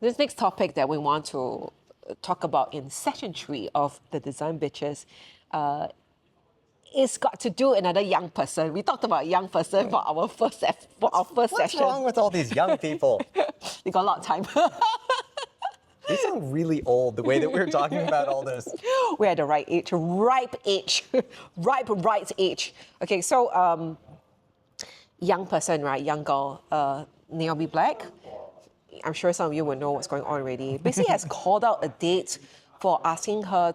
This next topic that we want to talk about in session 3 of the Design Bitches it's got to do another young person. We talked about young person for our first session. What's wrong with all these young people? They got a lot of time. They sound really old, the way that we're talking about all this. We're at the right age, ripe age, right age. Okay, so young person, right, young girl, Naomi Black. I'm sure some of you will know what's going on already. Basically has called out a date for asking her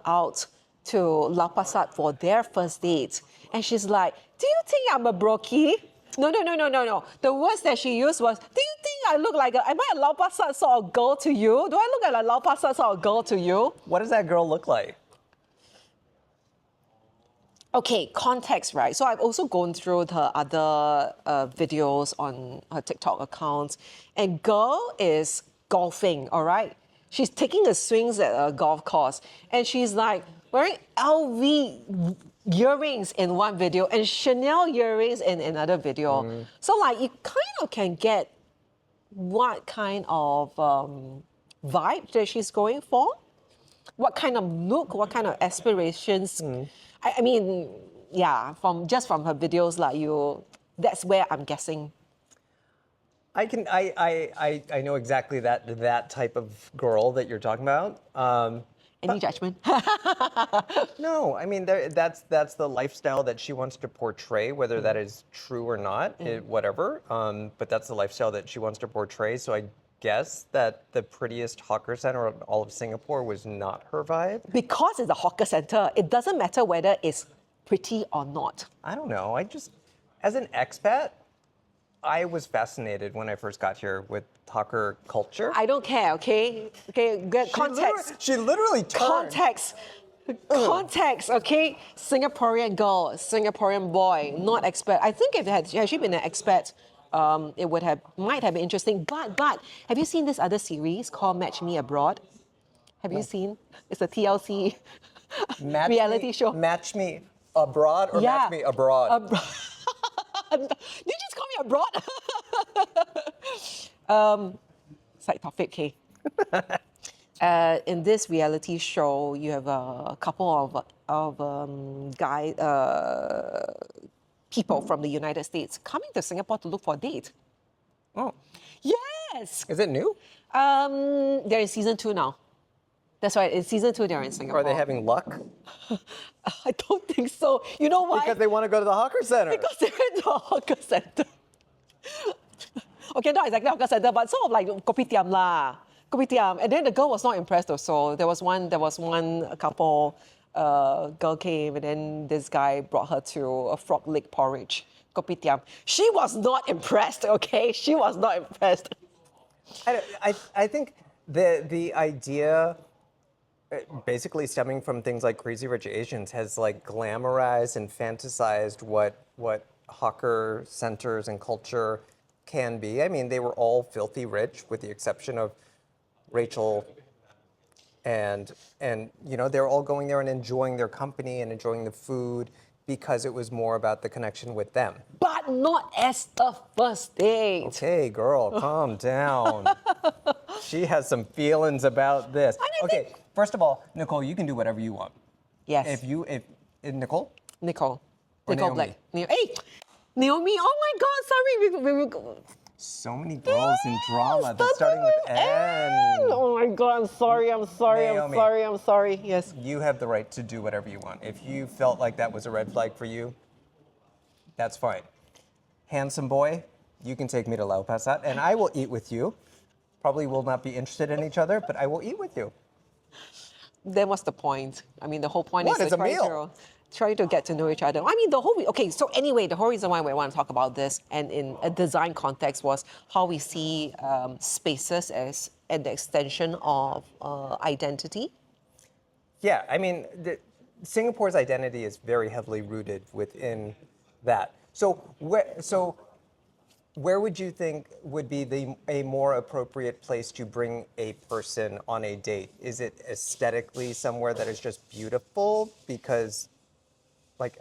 out to Lau Pa Sat for their first date. And she's like, do you think I'm a brokey? No. The words that she used was, do you think I look like am I a Lau Pa Sat sort of girl to you? Do I look like a Lau Pa Sat sort of girl to you? What does that girl look like? Okay, context, right? So I've also gone through her other videos on her TikTok account, and girl is golfing, all right? She's taking a swings at a golf course, and she's like wearing LV earrings in one video and Chanel earrings in another video. So like you kind of can get what kind of vibe that she's going for, what kind of look, what kind of aspirations. I mean, yeah, from her videos, like that's where I'm guessing. I know exactly that type of girl that you're talking about. Any judgment? No, I mean that's the lifestyle that she wants to portray, whether that is true or not, whatever. But that's the lifestyle that she wants to portray. So I guess that the prettiest hawker center of all of Singapore was not her vibe. Because it's a hawker center, it doesn't matter whether it's pretty or not. I don't know. As an expat, I was fascinated when I first got here with hawker culture. I don't care, okay? Okay, good context. She literally turned. Context, okay? Singaporean girl, Singaporean boy, not expat. I think if it had she been an expat, it might have been interesting. But have you seen this other series called Match Me Abroad? Have you seen? It's a TLC reality show. Match Me Abroad or Match Me Abroad? Did you just call me abroad? Side topic, okay. In this reality show, you have a couple of people from the United States coming to Singapore to look for a date. Oh. Yes! Is it new? They're in season 2 now. That's right, in season 2 they're in Singapore. Are they having luck? I don't think so. You know why? Because they want to go to the hawker center. Because they're in the hawker center. Okay, not exactly hawker center, but sort of like kopitiam lah. Kopitiam. And then the girl was not impressed also. There was one couple, girl came and then this guy brought her to a frog leg porridge. Kopitiam. She was not impressed, okay? She was not impressed. I think the idea, basically stemming from things like Crazy Rich Asians, has like glamorized and fantasized what hawker centers and culture can be. I mean, they were all filthy rich, with the exception of Rachel, and you know, they're all going there and enjoying their company and enjoying the food because it was more about the connection with them. But not as a first date. Okay, girl, calm down. She has some feelings about this. Okay, first of all, Nicole, you can do whatever you want. Yes. If Nicole? Nicole Naomi? Black. Hey, Naomi, oh my God, sorry. So many girls in drama. That's starting with N. Oh my God, I'm sorry. Naomi. Yes. You have the right to do whatever you want. If you felt like that was a red flag for you, that's fine. Handsome boy, you can take me to Lau Pa Sat, and I will eat with you. Probably will not be interested in each other, but I will eat with you. Then what's the point? I mean, the whole point What? is It's a meal. trying to get to know each other. I mean, so anyway, the whole reason why we want to talk about this and in a design context was how we see spaces as an extension of identity. Yeah, I mean, Singapore's identity is very heavily rooted within that. So where would you think would be a more appropriate place to bring a person on a date? Is it aesthetically somewhere that is just beautiful? Because, like,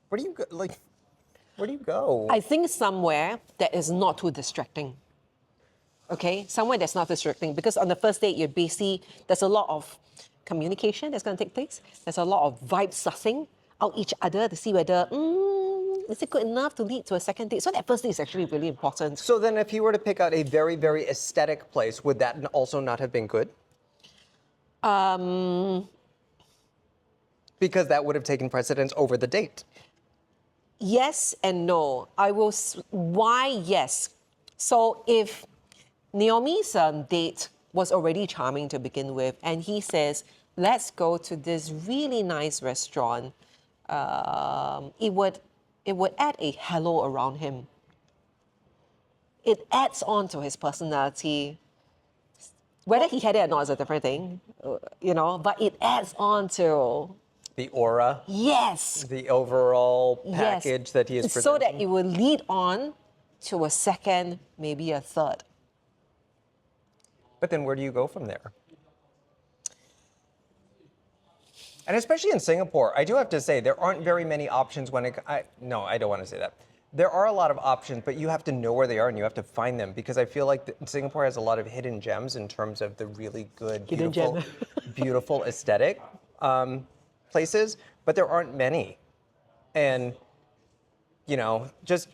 where do you go? I think somewhere that is not too distracting. Okay, somewhere that's not restricting, because on the first date, you're basically, there's a lot of communication that's going to take place. There's a lot of vibe sussing out each other to see whether, is it good enough to lead to a second date? So that first date is actually really important. So then if you were to pick out a very, very aesthetic place, would that also not have been good? Because that would have taken precedence over the date. Yes and no. Why yes? So if Naomi's date was already charming to begin with, and he says, let's go to this really nice restaurant, it would add a halo around him. It adds on to his personality. Whether he had it or not is a different thing, but it adds on to... The aura. Yes. The overall Yes. package that he is presenting. So that it will lead on to a second, maybe a third. But then where do you go from there? And especially in Singapore, I do have to say, there aren't very many options when no, I don't want to say that. There are a lot of options, but you have to know where they are and you have to find them, because I feel like Singapore has a lot of hidden gems in terms of the really good, Hidden beautiful, gem. beautiful aesthetic places, but there aren't many. And, just,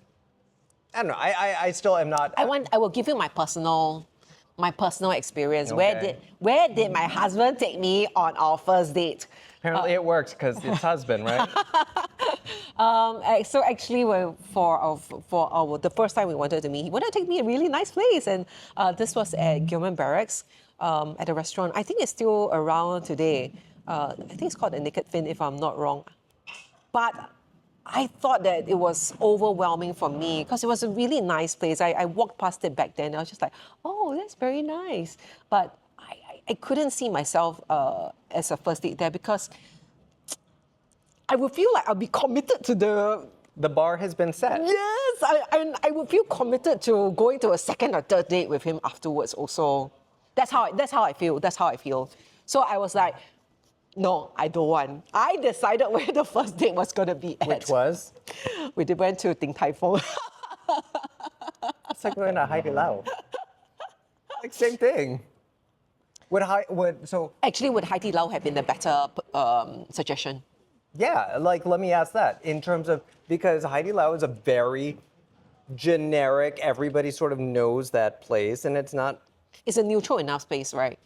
I don't know, I still am not... I will give you my personal experience. Okay. Where did my husband take me on our first date? Apparently it worked because it's husband, right? So actually, for the first time we wanted to meet, he wanted to take me a really nice place, and this was at Gilman Barracks at a restaurant. I think it's still around today. I think it's called the Naked Fin, if I'm not wrong. But I thought that it was overwhelming for me because it was a really nice place. I walked past it back then. I was just like, oh, that's very nice. But I couldn't see myself as a first date there, because I would feel like I'll be committed to the... The bar has been set. Yes, I would feel committed to going to a second or third date with him afterwards also. That's how I feel. So I was like, no, I don't want. I decided where the first date was going to be at. Which was? We went to Din Tai Fung. It's like going to Hai Di Lao. Like, same thing. Actually, would Hai Di Lao have been the better suggestion? Yeah, like, let me ask that. In terms of, because Hai Di Lao is a very generic, everybody sort of knows that place, and it's not... It's a neutral enough space, right?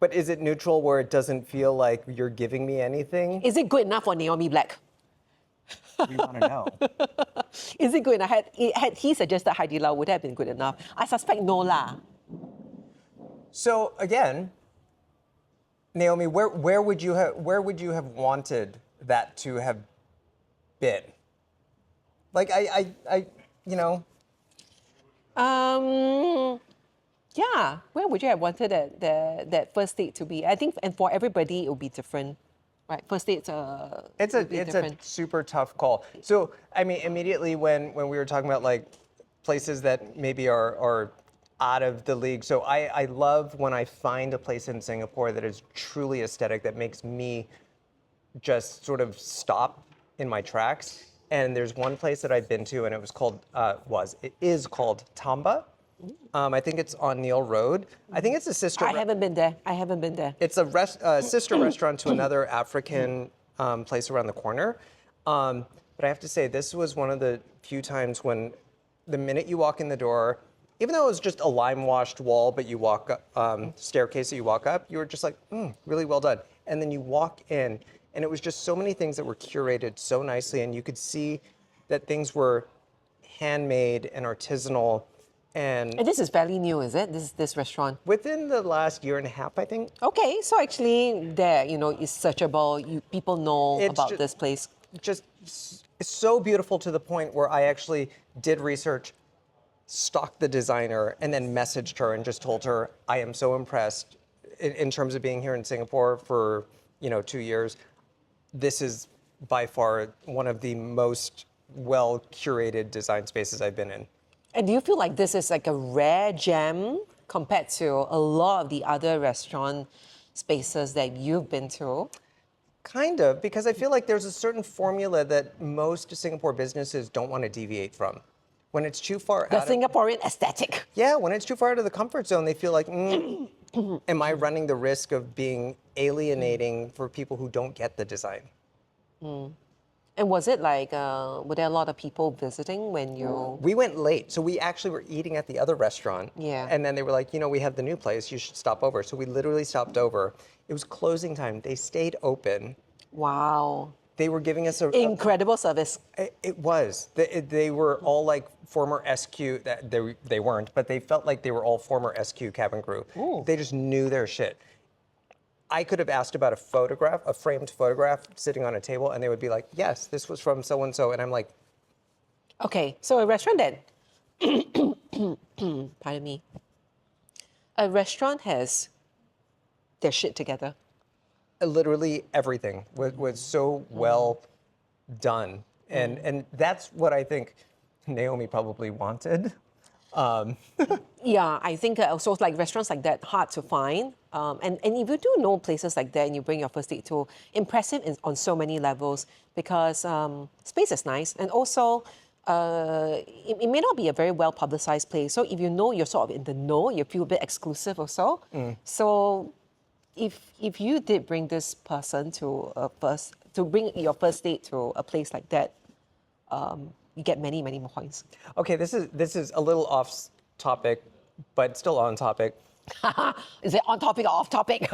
But is it neutral where it doesn't feel like you're giving me anything? Is it good enough for Naomi Black? We want to know. Is it good enough? Had he suggested Hai Di Lao, would have been good enough? I suspect no lah. So again, Naomi, where would you have wanted that to have been? Like Yeah, where would you have wanted that first date to be? I think, and for everybody, it will be different, right? First dates it's a super tough call. So I mean, immediately when we were talking about like places that maybe are out of the league. So I love when I find a place in Singapore that is truly aesthetic, that makes me just sort of stop in my tracks. And there's one place that I've been to, and it is called Tamba. I think it's on Neil Road. I think it's a sister. I haven't been there. It's a sister restaurant to another African place around the corner. But I have to say, this was one of the few times when the minute you walk in the door, even though it was just a lime-washed wall, but you walk up, staircase that you walk up, you were just like, really well done. And then you walk in, and it was just so many things that were curated so nicely, and you could see that things were handmade and artisanal. And this is fairly new, is it? This restaurant? Within the last year and a half, I think. Okay, so actually there, it's searchable. People know about this place. Just it's so beautiful to the point where I actually did research, stalked the designer, and then messaged her and just told her, I am so impressed in terms of being here in Singapore for 2 years. This is by far one of the most well-curated design spaces I've been in. And do you feel like this is like a rare gem compared to a lot of the other restaurant spaces that you've been to? Kind of, because I feel like there's a certain formula that most Singapore businesses don't want to deviate from. when it's too far The out Singaporean aesthetic. yeah, when it's too far out of the comfort zone, they feel like, am I running the risk of being alienating for people who don't get the design? And was it like, were there a lot of people visiting when you... We went late, so we actually were eating at the other restaurant. Yeah. And then they were like, we have the new place, you should stop over. So we literally stopped over. It was closing time. They stayed open. Wow. They were giving us a Incredible service. it was. They were all like former SQ, that they weren't, but they felt like they were all former SQ cabin crew. Ooh. They just knew their shit. I could have asked about a photograph, a framed photograph sitting on a table, and they would be like, yes, this was from so-and-so. And I'm like, Okay, so a restaurant that, pardon me, a restaurant has their shit together. literally everything was so well done. And that's what I think Naomi probably wanted. Yeah, I think also like restaurants like that, hard to find. And if you do know places like that and you bring your first date to, impressive on so many levels because space is nice. And also, it may not be a very well publicized place. So if you know you're sort of in the know, you feel a bit exclusive or so. So if you did bring this person to bring your first date to a place like that, you get many, many more points. Okay, this is a little off topic, but still on topic. Is it on topic or off topic?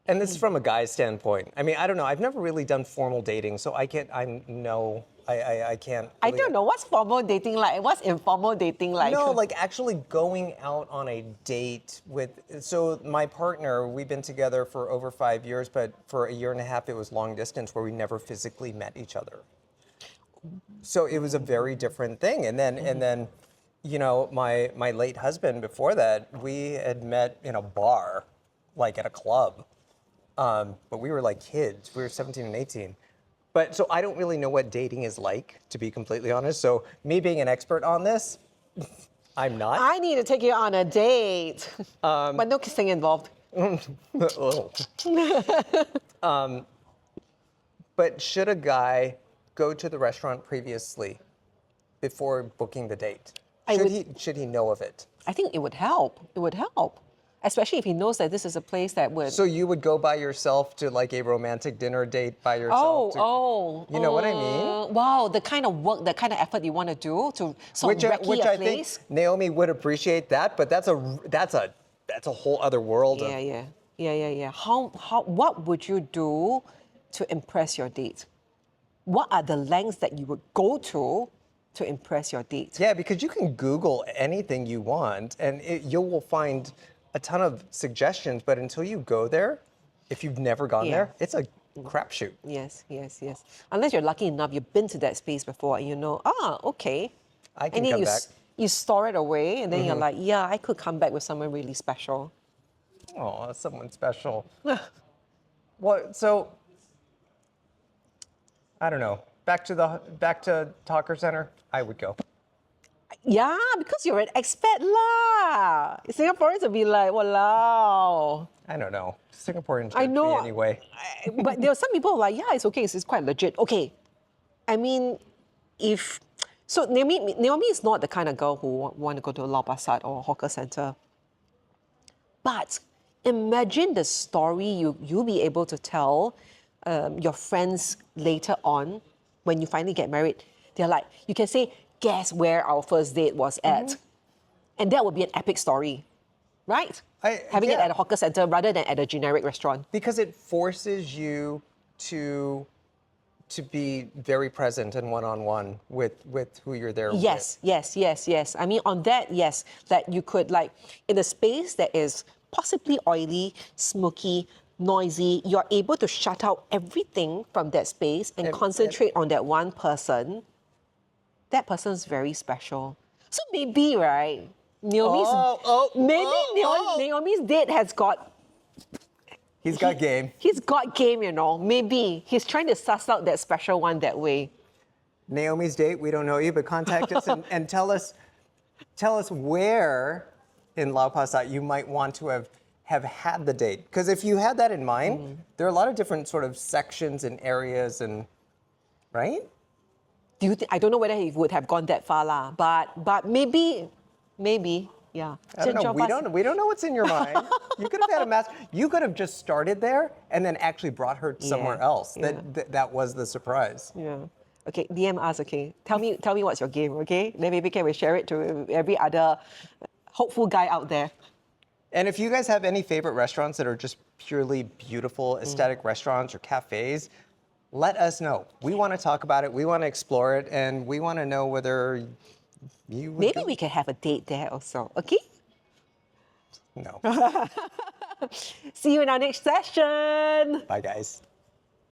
And this is from a guy's standpoint. I mean, I don't know. I've never really done formal dating, so I can't. I can't. I Really, don't know. What's formal dating like? What's informal dating like? No, like actually going out on a date with. So my partner, we've been together for over 5 years, but for a year and a half, it was long distance where we never physically met each other. So it was a very different thing. And then, my late husband before that, we had met in a bar, like at a club. But we were like kids. We were 17 and 18. But so I don't really know what dating is like, to be completely honest. So me being an expert on this, I'm not. I need to take you on a date. But no kissing involved. But should a guy go to the restaurant previously before booking the date? Should he know of it? I think it would help. It would help. Especially if he knows that this is a place that would... So you would go by yourself to like a romantic dinner date by yourself? You know what I mean? Wow, the kind of work, the kind of effort you want to do to sort of recce a I place. think Naomi would appreciate that, but that's a whole other world. Yeah. What would you do to impress your date? What are the lengths that you would go to impress your date? Yeah, because you can Google anything you want, and you will find a ton of suggestions, but until you go there, if you've never gone there, it's a crapshoot. Yes. Unless you're lucky enough, you've been to that space before and you know, okay. I can and then come back. You store it away and then you're like, yeah, I could come back with someone really special. Oh, someone special. So, I don't know. Back to Talker Center, I would go. Yeah, because you're an expat lah. Singaporeans would be like, walao. I don't know. Singaporeans I judge know. me anyway. But there are some people who are like, yeah, it's okay. It's quite legit. Okay. I mean, so Naomi is not the kind of girl who want to go to a Lau Pa Sat or hawker center. But imagine the story you'll be able to tell your friends later on when you finally get married. They're like, you can say, guess where our first date was at. And that would be an epic story, right? Having it at a hawker center rather than at a generic restaurant. Because it forces you to be very present and one-on-one with who you're there with. Yes. I mean, on that, yes, that you could like, in a space that is possibly oily, smoky, noisy, you're able to shut out everything from that space and concentrate on that one person. That person's very special. So maybe, right, Naomi's date has got... He's got game. He's got game, Maybe. He's trying to suss out that special one that way. Naomi's date, we don't know you, but contact us and tell us where in Lau Pa Sat you might want to have had the date. Because if you had that in mind, there are a lot of different sort of sections and areas right? Do you I don't know whether he would have gone that far lah, but maybe, yeah. I don't know. We don't know what's in your mind. You could have had a mask. You could have just started there and then actually brought her somewhere else. That was the surprise. Yeah. Okay, DM us, okay? Tell me what's your game, okay? Then maybe can we share it to every other hopeful guy out there. And if you guys have any favorite restaurants that are just purely beautiful, aesthetic restaurants or cafes, let us know. We want to talk about it. We want to explore it, and we want to know whether you would Maybe go. we can have a date there also, okay? No. See you in our next session. Bye, guys.